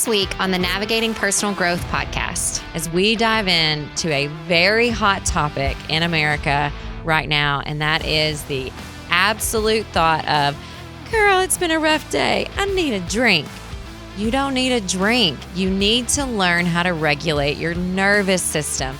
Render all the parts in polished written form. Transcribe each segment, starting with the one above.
this week on the Navigating Personal Growth podcast, as we dive into a very hot topic in America right now, and that is the absolute thought of, girl, it's been a rough day. I need a drink. You don't need a drink. You need to learn how to regulate your nervous system.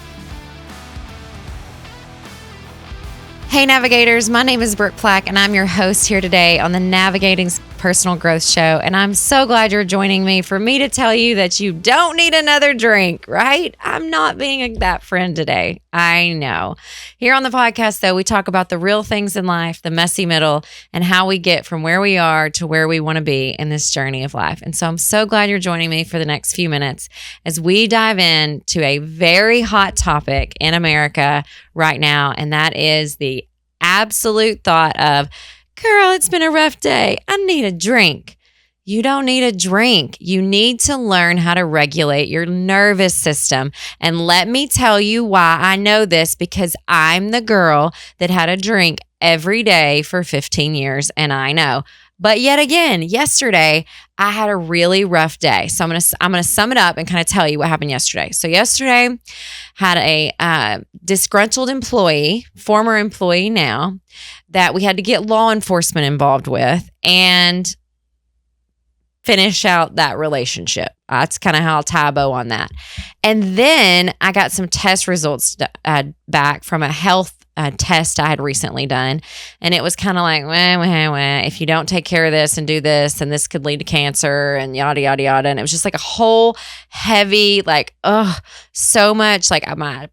Hey Navigators, my name is Brooke Plack and I'm your host here today on the Navigating Personal Growth Show. And I'm so glad you're joining me for me to tell you that you don't need another drink, right? I'm not being that friend today. I know. Here on the podcast though, we talk about the real things in life, the messy middle, and how we get from where we are to where we want to be in this journey of life. And so I'm so glad you're joining me for the next few minutes as we dive into a very hot topic in America right now. And that is the absolute thought of, girl, it's been a rough day. I need a drink. You don't need a drink. You need to learn how to regulate your nervous system. And let me tell you why I know this, because I'm the girl that had a drink every day for 15 years, and I know. But yet again, yesterday, I had a really rough day. So I'm gonna sum it up and kind of tell you what happened yesterday. So yesterday, had a disgruntled employee, former employee now, that we had to get law enforcement involved with and finish out that relationship. That's kind of how I'll tie a bow on that. And then I got some test results back from a health test I had recently done. And it was kind of like, if you don't take care of this and do this, then this could lead to cancer and yada, yada, yada. And it was just like a whole heavy, so much like my,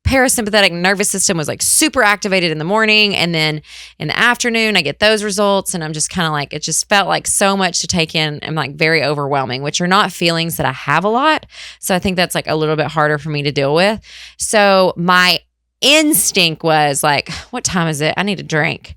parasympathetic nervous system was like super activated in the morning. And then in the afternoon, I get those results and I'm just kind of like, it just felt like so much to take in and like very overwhelming, which are not feelings that I have a lot. So I think that's like a little bit harder for me to deal with. So my instinct was like, what time is it? I need a drink.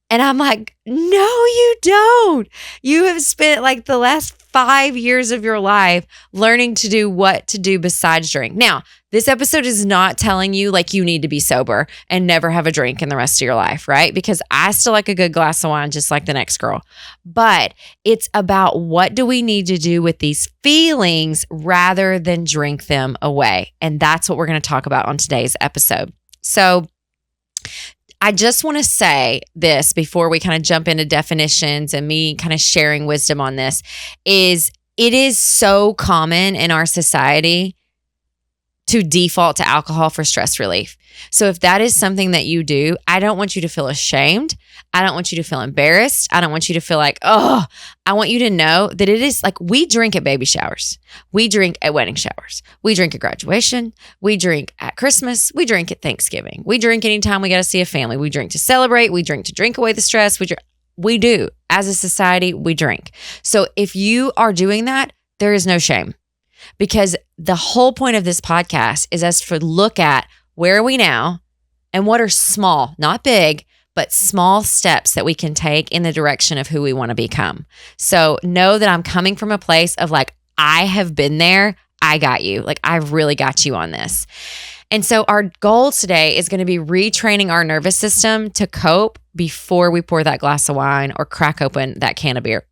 And I'm like, no, you don't. You have spent like the last 5 years of your life learning to do what to do besides drink. Now, this episode is not telling you like you need to be sober and never have a drink in the rest of your life, right? Because I still like a good glass of wine just like the next girl. But it's about what do we need to do with these feelings rather than drink them away. And that's what we're going to talk about on today's episode. So I just want to say this before we kind of jump into definitions and me kind of sharing wisdom on this, is it is so common in our society to default to alcohol for stress relief. So if that is something that you do, I don't want you to feel ashamed. I don't want you to feel embarrassed. I don't want you to feel like, I want you to know that it is like we drink at baby showers. We drink at wedding showers. We drink at graduation. We drink at Christmas. We drink at Thanksgiving. We drink anytime we got to see a family. We drink to celebrate. We drink to drink away the stress. We do. As a society, we drink. So if you are doing that, there is no shame. Because the whole point of this podcast is us to look at where are we now and what are small, not big, but small steps that we can take in the direction of who we want to become. So know that I'm coming from a place of like, I have been there. I got you. Like I've really got you on this. And so our goal today is going to be retraining our nervous system to cope before we pour that glass of wine or crack open that can of beer.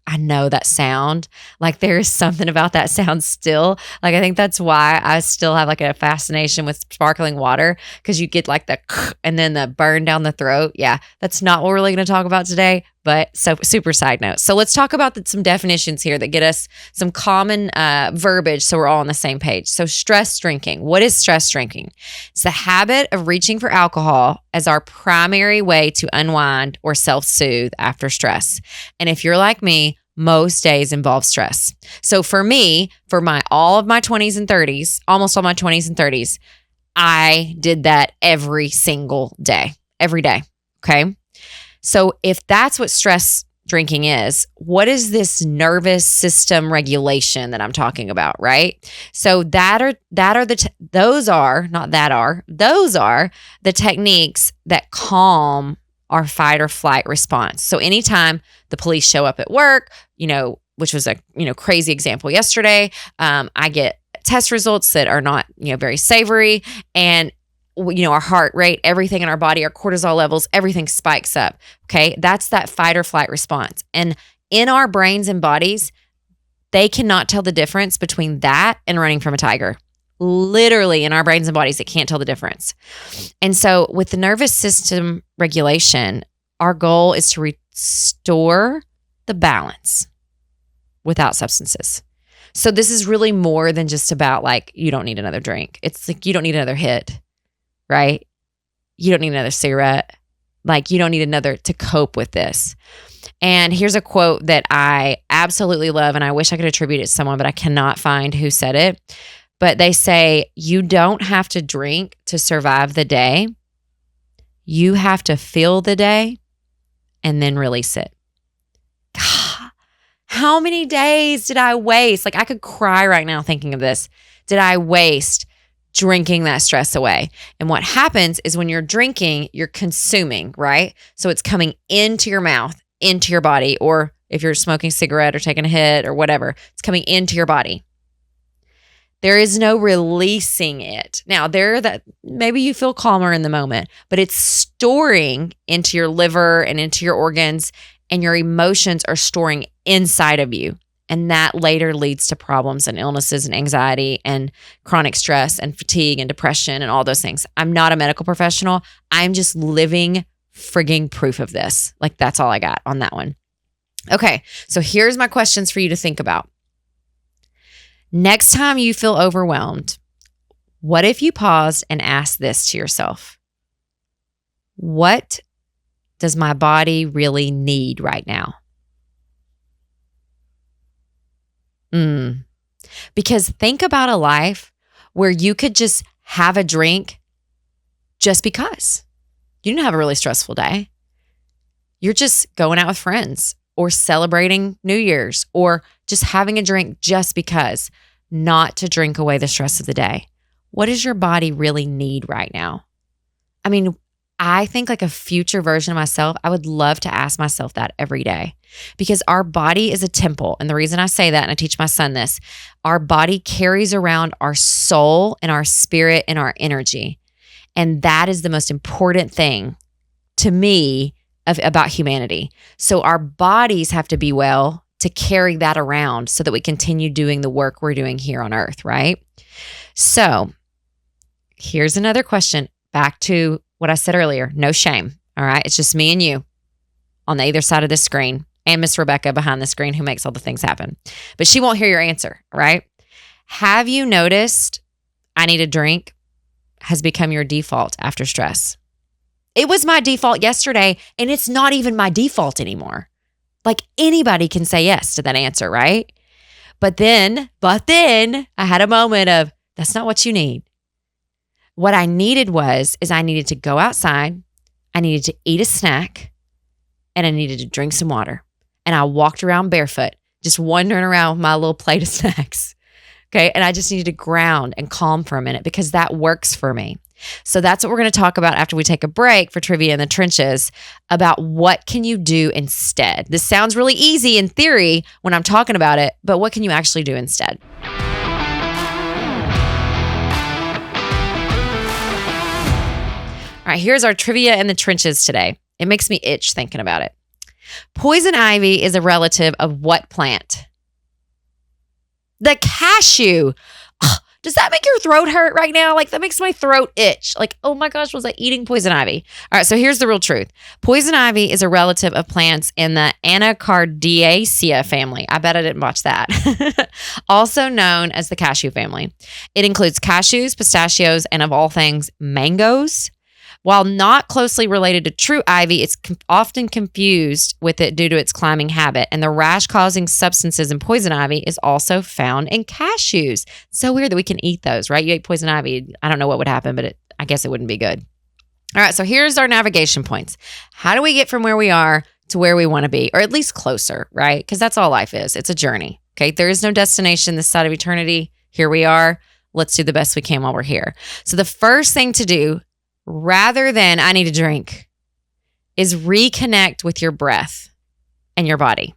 I know that sound. Like there is something about that sound still. Like I think that's why I still have like a fascination with sparkling water, because you get like the and then the burn down the throat. Yeah, that's not what we're really going to talk about today, but so super side note. So let's talk about some definitions here that get us some common verbiage so we're all on the same page. So stress drinking. What is stress drinking? It's the habit of reaching for alcohol as our primary way to unwind or self-soothe after stress. And if you're like me, most days involve stress. So for me, for all of my 20s and 30s, almost all my 20s and 30s, I did that every single day, every day. Okay. So if that's what stress drinking is, what is this nervous system regulation that I'm talking about, right? So those are the techniques that calm our fight or flight response. So anytime the police show up at work, which was a crazy example yesterday, I get test results that are not very savory, and our heart rate, everything in our body, our cortisol levels, everything spikes up. Okay. That's that fight or flight response. And in our brains and bodies, They cannot tell the difference between that and running from a tiger. Literally, in our brains and bodies, it can't tell the difference. And so with the nervous system regulation, our goal is to restore the balance without substances. So this is really more than just about like, you don't need another drink. It's like, you don't need another hit, right? You don't need another cigarette. Like, you don't need another to cope with this. And here's a quote that I absolutely love, and I wish I could attribute it to someone, but I cannot find who said it. But they say, you don't have to drink to survive the day. You have to feel the day and then release it. God, how many days did I waste? Like, I could cry right now thinking of this. Did I waste drinking that stress away? And what happens is when you're drinking, you're consuming, right? So it's coming into your mouth, into your body, or if you're smoking a cigarette or taking a hit or whatever, it's coming into your body. There is no releasing it. Now, that maybe you feel calmer in the moment, but it's storing into your liver and into your organs, and your emotions are storing inside of you. And that later leads to problems and illnesses and anxiety and chronic stress and fatigue and depression and all those things. I'm not a medical professional. I'm just living frigging proof of this. Like, that's all I got on that one. Okay, so here's my questions for you to think about. Next time you feel overwhelmed, what if you paused and asked this to yourself? What does my body really need right now? Because think about a life where you could just have a drink just because. You didn't have a really stressful day. You're just going out with friends or celebrating New Year's or just having a drink just because, not to drink away the stress of the day. What does your body really need right now? I mean, I think like a future version of myself, I would love to ask myself that every day, because our body is a temple. And the reason I say that, and I teach my son this, our body carries around our soul and our spirit and our energy. And that is the most important thing to me about humanity. So our bodies have to be well to carry that around so that we continue doing the work we're doing here on earth, right? So here's another question back to what I said earlier. No shame, all right? It's just me and you on the either side of this screen, and Miss Rebecca behind the screen who makes all the things happen. But she won't hear your answer, right? Have you noticed I need a drink has become your default after stress? It was my default yesterday, and it's not even my default anymore. Like, anybody can say yes to that answer, right? But then I had a moment of, that's not what you need. What I needed is I needed to go outside, I needed to eat a snack, and I needed to drink some water. And I walked around barefoot, just wandering around with my little plate of snacks. Okay. And I just needed to ground and calm for a minute because that works for me. So that's what we're going to talk about after we take a break for Trivia in the Trenches, about what can you do instead. This sounds really easy in theory when I'm talking about it, but what can you actually do instead? All right, here's our Trivia in the Trenches today. It makes me itch thinking about it. Poison ivy is a relative of what plant? The cashew. Ugh, does that make your throat hurt right now? Like, that makes my throat itch. Like, oh my gosh, was I eating poison ivy? All right, so here's the real truth. Poison ivy is a relative of plants in the Anacardiaceae family. I bet I didn't watch that. Also known as the cashew family. It includes cashews, pistachios, and of all things, mangoes. While not closely related to true ivy, it's often confused with it due to its climbing habit. And the rash-causing substances in poison ivy is also found in cashews. So weird that we can eat those, right? You ate poison ivy. I don't know what would happen, but I guess it wouldn't be good. All right, so here's our navigation points. How do we get from where we are to where we want to be, or at least closer, right? Because that's all life is. It's a journey, okay? There is no destination this side of eternity. Here we are. Let's do the best we can while we're here. So the first thing to do, rather than I need a drink, is reconnect with your breath and your body.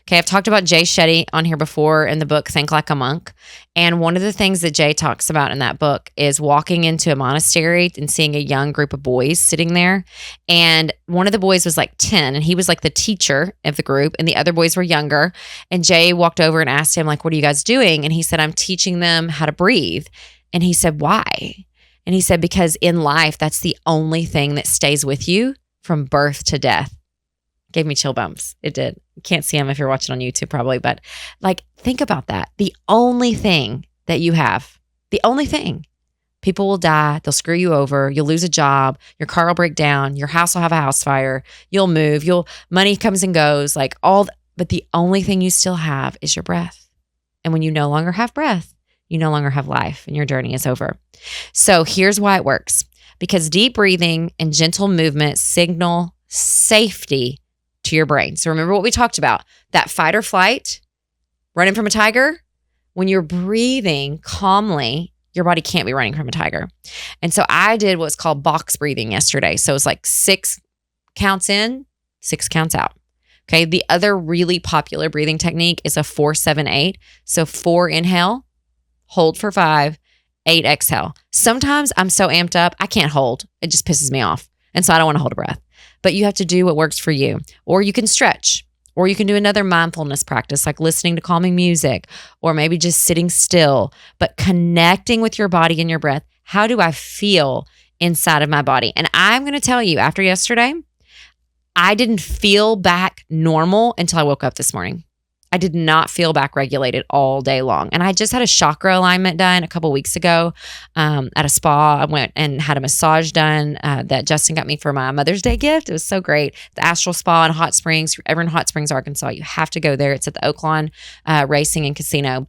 Okay, I've talked about Jay Shetty on here before in the book Think Like a Monk. And one of the things that Jay talks about in that book is walking into a monastery and seeing a young group of boys sitting there. And one of the boys was like 10, and he was like the teacher of the group, and the other boys were younger. And Jay walked over and asked him, like, what are you guys doing? And he said, I'm teaching them how to breathe. And he said, why? And he said, because in life, that's the only thing that stays with you from birth to death. Gave me chill bumps. It did. You can't see them if you're watching on YouTube probably, but like, think about that. The only thing that you have, the only thing, people will die. They'll screw you over. You'll lose a job. Your car will break down. Your house will have a house fire. You'll move. Money comes and goes, like but the only thing you still have is your breath. And when you no longer have breath, you no longer have life and your journey is over. So here's why it works. Because deep breathing and gentle movement signal safety to your brain. So remember what we talked about, that fight or flight, running from a tiger. When you're breathing calmly, your body can't be running from a tiger. And so I did what's called box breathing yesterday. So it's like 6 counts in, 6 counts out. Okay. The other really popular breathing technique is a 4-7-8. So 4 inhale, hold for 5, 8 exhale. Sometimes I'm so amped up, I can't hold. It just pisses me off. And so I don't want to hold a breath. But you have to do what works for you. Or you can stretch. Or you can do another mindfulness practice like listening to calming music or maybe just sitting still, but connecting with your body and your breath. How do I feel inside of my body? And I'm going to tell you, after yesterday, I didn't feel back normal until I woke up this morning. I did not feel back regulated all day long. And I just had a chakra alignment done a couple weeks ago at a spa. I went and had a massage done that Justin got me for my Mother's Day gift. It was so great. The Astral Spa in Hot Springs. If you're ever in Hot Springs, Arkansas, you have to go there. It's at the Oaklawn Racing and Casino.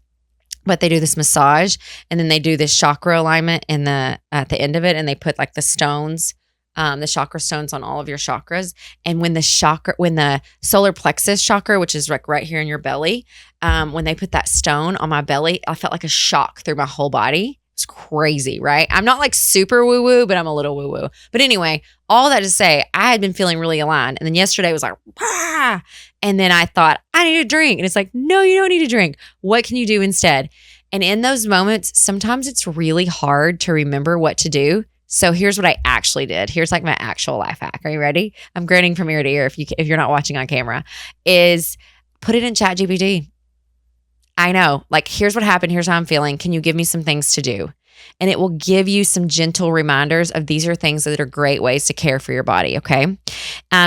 But they do this massage and then they do this chakra alignment at the end of it, and they put like the stones, the chakra stones on all of your chakras. And when the solar plexus chakra, which is like right here in your belly, when they put that stone on my belly, I felt like a shock through my whole body. It's crazy, right? I'm not like super woo-woo, but I'm a little woo-woo. But anyway, all that to say, I had been feeling really aligned. And then yesterday was like, ah! And then I thought, I need a drink. And it's like, no, you don't need a drink. What can you do instead? And in those moments, sometimes it's really hard to remember what to do. So here's what I actually did. Here's like my actual life hack. Are you ready? I'm grinning from ear to ear if you're not watching on camera. Is put it in ChatGPT. I know. Like, here's what happened. Here's how I'm feeling. Can you give me some things to do? And it will give you some gentle reminders of these are things that are great ways to care for your body. Okay.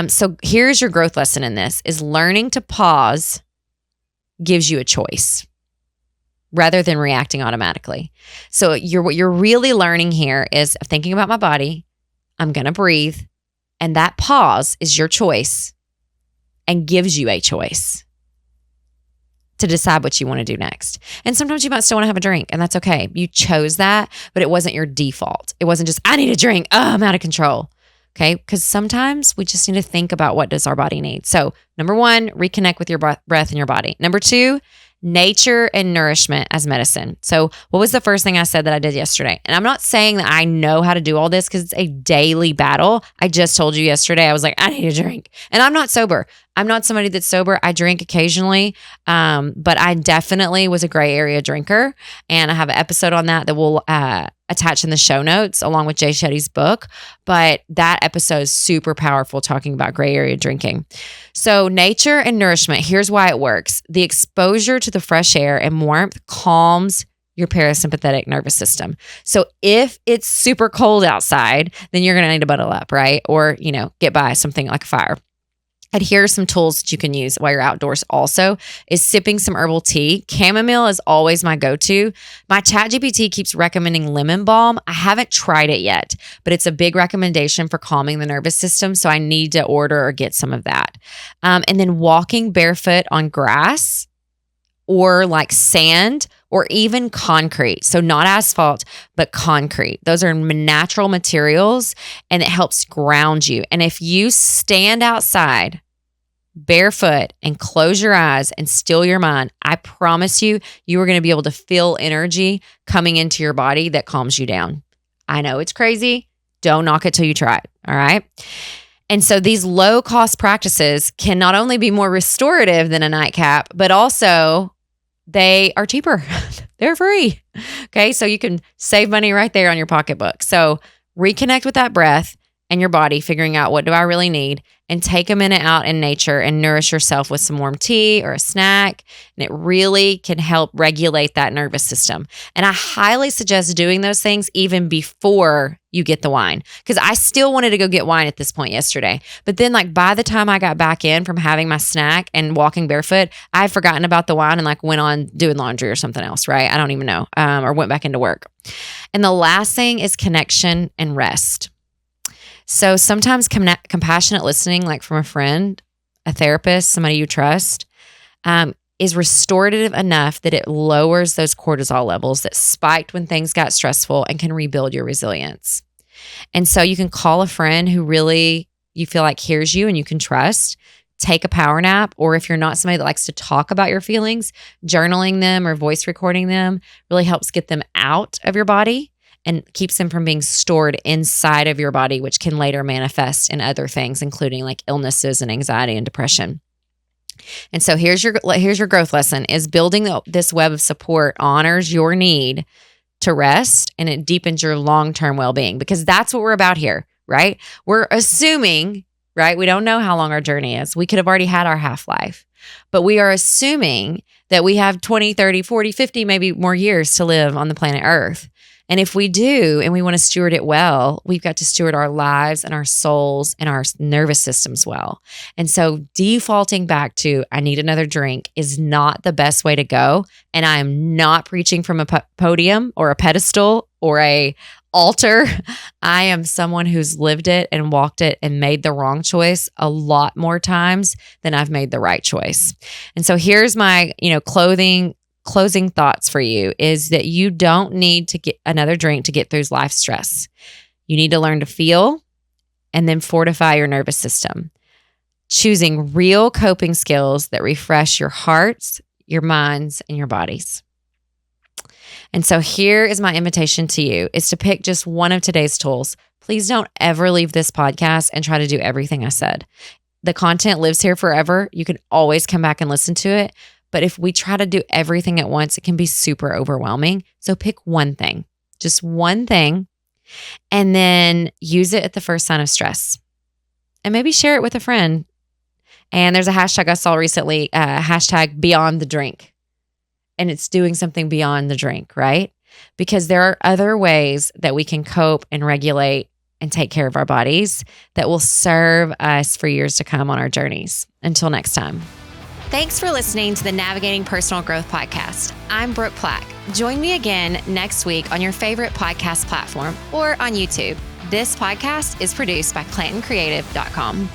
So here's your growth lesson in this is learning to pause gives you a choice rather than reacting automatically. So what you're really learning here is thinking about my body. I'm going to breathe. And that pause is your choice and gives you a choice to decide what you want to do next. And sometimes you might still want to have a drink, and that's okay. You chose that, but it wasn't your default. It wasn't just, I need a drink. Oh, I'm out of control. Okay. Because sometimes we just need to think about what does our body need. So 1, reconnect with your breath in your body. 2, nature and nourishment as medicine. So what was the first thing I said that I did yesterday? And I'm not saying that I know how to do all this because it's a daily battle. I just told you yesterday, I was like, I need a drink. And I'm not sober. I'm not somebody that's sober. I drink occasionally, but I definitely was a gray area drinker. And I have an episode on that we'll attach in the show notes along with Jay Shetty's book. But that episode is super powerful talking about gray area drinking. So nature and nourishment, here's why it works. The exposure to the fresh air and warmth calms your parasympathetic nervous system. So if it's super cold outside, then you're going to need to bundle up, right? Or, get by something like a fire. And here are some tools that you can use while you're outdoors also is sipping some herbal tea. Chamomile is always my go-to. My ChatGPT keeps recommending lemon balm. I haven't tried it yet, but it's a big recommendation for calming the nervous system. So I need to order or get some of that. And then walking barefoot on grass or like sand or even concrete. So not asphalt, but concrete. Those are natural materials and it helps ground you. And if you stand outside barefoot and close your eyes and still your mind, I promise you, you are going to be able to feel energy coming into your body that calms you down. I know it's crazy. Don't knock it till you try it. All right. And so these low cost practices can not only be more restorative than a nightcap, but also they are cheaper. They're free. Okay. So you can save money right there on your pocketbook. So reconnect with that breath and your body, figuring out what do I really need, and take a minute out in nature and nourish yourself with some warm tea or a snack. And it really can help regulate that nervous system. And I highly suggest doing those things even before you get the wine, because I still wanted to go get wine at this point yesterday. But then like by the time I got back in from having my snack and walking barefoot, I had forgotten about the wine and like went on doing laundry or something else, right? I don't even know, or went back into work. And the last thing is connection and rest. So sometimes compassionate listening, like from a friend, a therapist, somebody you trust, is restorative enough that it lowers those cortisol levels that spiked when things got stressful and can rebuild your resilience. And so you can call a friend who really you feel like hears you and you can trust, take a power nap, or if you're not somebody that likes to talk about your feelings, journaling them or voice recording them really helps get them out of your body and keeps them from being stored inside of your body, which can later manifest in other things, including like illnesses and anxiety and depression. And so here's your growth lesson: is building this web of support honors your need to rest, and it deepens your long-term well-being, because that's what we're about here, right? We're assuming, right? We don't know how long our journey is. We could have already had our half-life, but we are assuming that we have 20, 30, 40, 50, maybe more years to live on the planet Earth. And if we do, and we want to steward it well, we've got to steward our lives and our souls and our nervous systems well. And so defaulting back to, I need another drink, is not the best way to go. And I am not preaching from a podium or a pedestal or a altar. I am someone who's lived it and walked it and made the wrong choice a lot more times than I've made the right choice. And so here's my, closing thoughts for you is that you don't need to get another drink to get through life stress. You need to learn to feel and then fortify your nervous system, choosing real coping skills that refresh your hearts, your minds, and your bodies. And so here is my invitation to you, is to pick just one of today's tools. Please don't ever leave this podcast and try to do everything I said. The content lives here forever. You can always come back and listen to it. But if we try to do everything at once, it can be super overwhelming. So pick one thing, just one thing, and then use it at the first sign of stress. And maybe share it with a friend. And there's a hashtag I saw recently, hashtag beyond the drink. And it's doing something beyond the drink, right? Because there are other ways that we can cope and regulate and take care of our bodies that will serve us for years to come on our journeys. Until next time. Thanks for listening to the Navigating Personal Growth podcast. I'm Brooke Plack. Join me again next week on your favorite podcast platform or on YouTube. This podcast is produced by ClantonCreative.com.